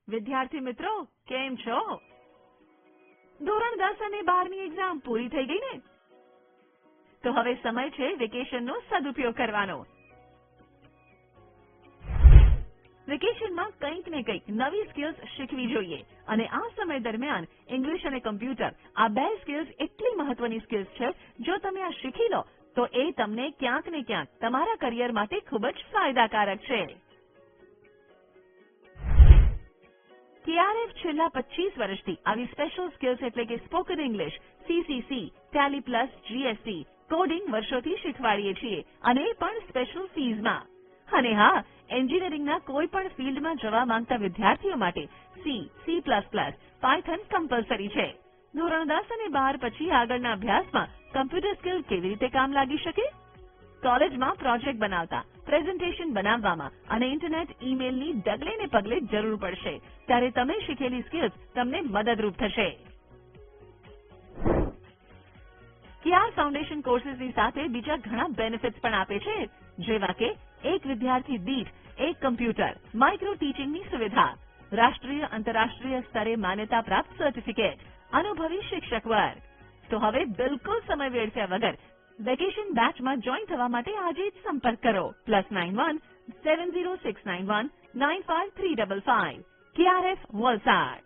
વિદ્યાર્થી મિત્રો કેમ છો? ધોરણ 10 અને 12ની એક્ઝામ પૂરી થઈ ગઈ ને? તો હવે સમય છે વેકેશનનો સદુપયોગ કરવાનો. વેકેશનમાં કંઈક ને કંઈક નવી સ્કિલ્સ શીખવી જોઈએ અને આ સમય દરમિયાન ઇંગ્લિશ અને કમ્પ્યુટર આ બે સ્કિલ્સ એટલી મહત્વની સ્કિલ્સ છે જો તમે આ શીખી લો તો એ તમને ક્યાંક ને ક્યાંક તમારા કરિયર માટે ખૂબ જ ફાયદાકારક છે. KRF છેલ્લા 25 વર્ષથી આવી સ્પેશિયલ સ્કિલ્સ એટલે કે spoken English, CCC, Tally plus, GST, coding વર્ષોથી શીખવાડીએ છીએ અને એ પણ સ્પેશિયલ ફીઝમાં. અને હા, એન્જિનિયરિંગના કોઈ પણ ફિલ્ડમાં જવા માંગતા વિદ્યાર્થીઓ માટે C++, પાયથન કમ્પલસરી છે. ધોરણ 10 અને 12 પછી આગળના અભ્યાસમાં કમ્પ્યુટર સ્કિલ કેવી રીતે કામ લાગી શકે? કોલેજમાં પ્રોજેક્ટ બનાવતા, પ્રેઝન્ટેશન બનાવવામાં અને ઇન્ટરનેટ ઈમેલની ડગલે ને પગલે જરૂર પડશે ત્યારે તમે શીખેલી સ્કિલ્સ તમને મદદરૂપ થશે. KR ફાઉન્ડેશન કોર્સીસની સાથે બીજા ઘણા બેનિફિટ્સ પણ આપે છે જેવા કે એક વિદ્યાર્થી દીઠ એક કમ્પ્યુટર, માઇક્રો ટીચિંગની સુવિધા, રાષ્ટ્રીય આંતરરાષ્ટ્રીય સ્તરે માન્યતા પ્રાપ્ત સર્ટિફિકેટ, અનુભવી શિક્ષક વર્ગ. તો હવે બિલકુલ સમય વેડફ્યા વગર વેકેશન બેચમાં જોઈન થવા માટે આજે જ સંપર્ક કરો +91 70 691 95355 KRF વલસાડ.